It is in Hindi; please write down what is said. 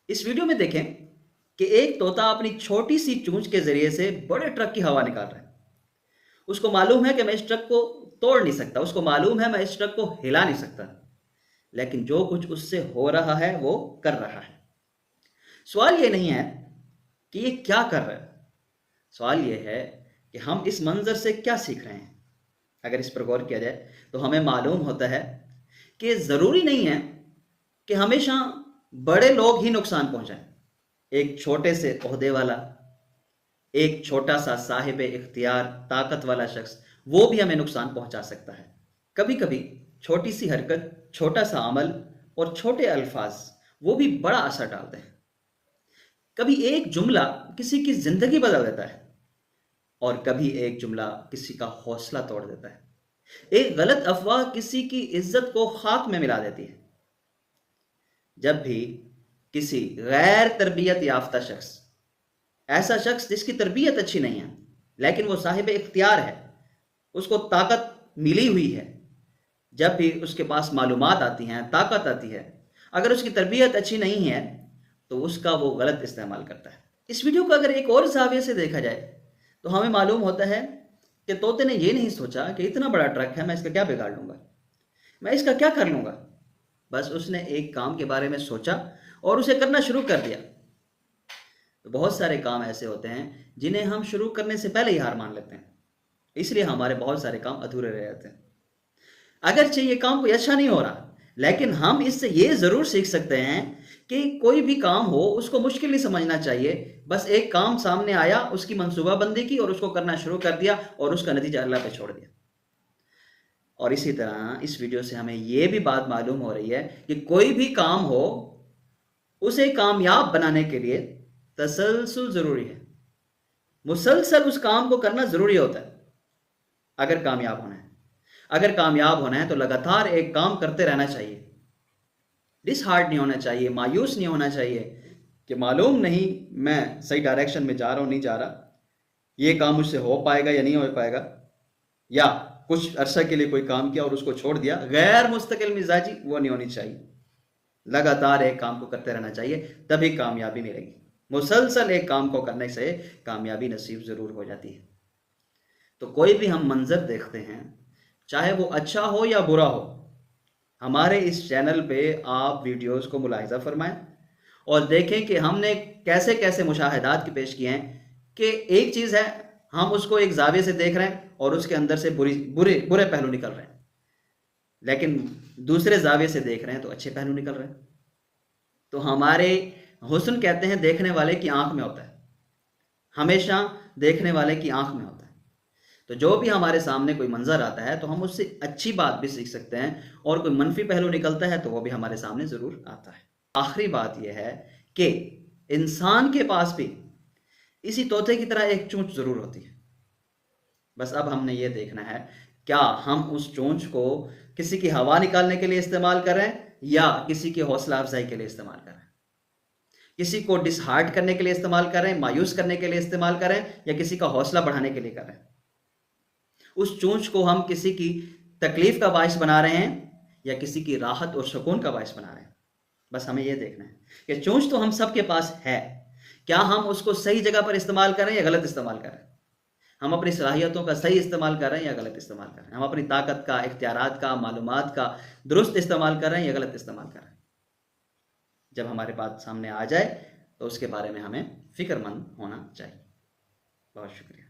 इस वीडियो में देखें कि एक तोता अपनी छोटी सी चोंच के जरिए से बड़े ट्रक की हवा निकाल रहा है। उसको मालूम है कि मैं इस ट्रक को तोड़ नहीं सकता, उसको मालूम है मैं इस ट्रक को हिला नहीं सकता, लेकिन जो कुछ उससे हो रहा है वो कर रहा है। सवाल ये नहीं है कि ये क्या कर रहा है, सवाल ये है कि हम इस मंजर से क्या सीख रहे हैं। अगर इस पर गौर किया जाए तो हमें मालूम होता है कि ज़रूरी नहीं है कि हमेशा बड़े लोग ही नुकसान पहुंचाएं। एक छोटे से ओहदे वाला, एक छोटा सा साहिब इख्तियार ताकत वाला शख्स, वो भी हमें नुकसान पहुंचा सकता है। कभी कभी छोटी सी हरकत, छोटा सा अमल और छोटे अल्फाज वो भी बड़ा असर डालते हैं। कभी एक जुमला किसी की जिंदगी बदल देता है और कभी एक जुमला किसी का हौसला तोड़ देता है। एक गलत अफवाह किसी की इज्जत को खाक में मिला देती है। जब भी किसी गैर तरबियत याफ्ता शख्स, ऐसा शख्स जिसकी तरबियत अच्छी नहीं है लेकिन वो साहिब इख्तियार है, उसको ताकत मिली हुई है, जब भी उसके पास मालूमात आती हैं, ताकत आती है, अगर उसकी तरबियत अच्छी नहीं है तो उसका वो गलत इस्तेमाल करता है। इस वीडियो को अगर एक और जाविये से देखा जाए तो हमें मालूम होता है कि तोते ने ये नहीं सोचा कि इतना बड़ा ट्रक है, मैं इसका क्या बिगाड़ लूंगा, मैं इसका क्या कर लूंगा। बस उसने एक काम के बारे में सोचा और उसे करना शुरू कर दिया। तो बहुत सारे काम ऐसे होते हैं जिन्हें हम शुरू करने से पहले ही हार मान लेते हैं, इसलिए हमारे बहुत सारे काम अधूरे रह जाते हैं। अगरचे ये काम कोई अच्छा नहीं हो रहा, लेकिन हम इससे ये जरूर सीख सकते हैं कि कोई भी काम हो उसको मुश्किल नहीं समझना चाहिए। बस एक काम सामने आया, उसकी मंसूबाबंदी की और उसको करना शुरू कर दिया और उसका नतीजा अल्लाह पे छोड़ दिया। और इसी तरह इस वीडियो से हमें यह भी बात मालूम हो रही है कि कोई भी काम हो उसे कामयाब बनाने के लिए तसलसल जरूरी है। मुसलसल उस काम को करना जरूरी होता है। अगर कामयाब होना है, अगर कामयाब होना है तो लगातार एक काम करते रहना चाहिए। डिसहार्ट नहीं होना चाहिए, मायूस नहीं होना चाहिए कि मालूम नहीं मैं सही डायरेक्शन में जा रहा हूं नहीं जा रहा, ये काम मुझसे हो पाएगा या नहीं हो पाएगा, या कुछ अरसा के लिए कोई काम किया और उसको छोड़ दिया। गैर मुस्तकिल मिजाजी वो नहीं होनी चाहिए। लगातार एक काम को करते रहना चाहिए, तभी कामयाबी मिलेगी। मुसलसल एक काम को करने से कामयाबी नसीब जरूर हो जाती है। तो कोई भी हम मंजर देखते हैं, चाहे वो अच्छा हो या बुरा हो, हमारे इस चैनल पे आप वीडियोस को मुलाहिजा फरमाएं और देखें कि हमने कैसे कैसे मुशाहिदात की पेश किए हैं। कि एक चीज़ है, हम उसको एक जाविये से देख रहे हैं और उसके अंदर से बुरे बुरे पहलू निकल रहे हैं, लेकिन दूसरे जाविये से देख रहे हैं तो अच्छे पहलू निकल रहे हैं। तो हमारे हुस्न कहते हैं देखने वाले की आंख में होता है, हमेशा देखने वाले की आंख में होता है। तो जो भी हमारे सामने कोई मंजर आता है तो हम उससे अच्छी बात भी सीख सकते हैं, और कोई मनफी पहलू निकलता है तो वो भी हमारे सामने जरूर आता है। आखिरी बात यह है कि इंसान के पास भी इसी तोते की तरह एक चोंच जरूर होती है। बस अब हमने ये देखना है क्या हम उस चोंच को किसी की हवा निकालने के लिए इस्तेमाल कर रहे हैं या किसी की हौसला अफजाई के लिए इस्तेमाल कर रहे हैं, किसी को डिसहार्ट करने के लिए इस्तेमाल कर रहे हैं, मायूस करने के लिए इस्तेमाल कर रहे हैं, या किसी का हौसला बढ़ाने के लिए कर रहे हैं। उस चोंच को हम किसी की तकलीफ का बायस बना रहे हैं या किसी की राहत और सुकून का बायस बना रहे हैं। बस हमें यह देखना है कि चोंच तो हम सबके पास है, क्या हम उसको सही जगह पर इस्तेमाल कर रहे हैं या गलत इस्तेमाल कर रहे हैं। हम अपनी सलाहियतों का सही इस्तेमाल कर रहे हैं या गलत इस्तेमाल कर रहे हैं। हम अपनी ताकत का, इख्तियारात का, मालूमात का दुरुस्त इस्तेमाल कर रहे हैं या गलत इस्तेमाल कर रहे हैं। जब हमारे बात सामने आ जाए तो उसके बारे में हमें फिक्रमंद होना चाहिए। बहुत शुक्रिया।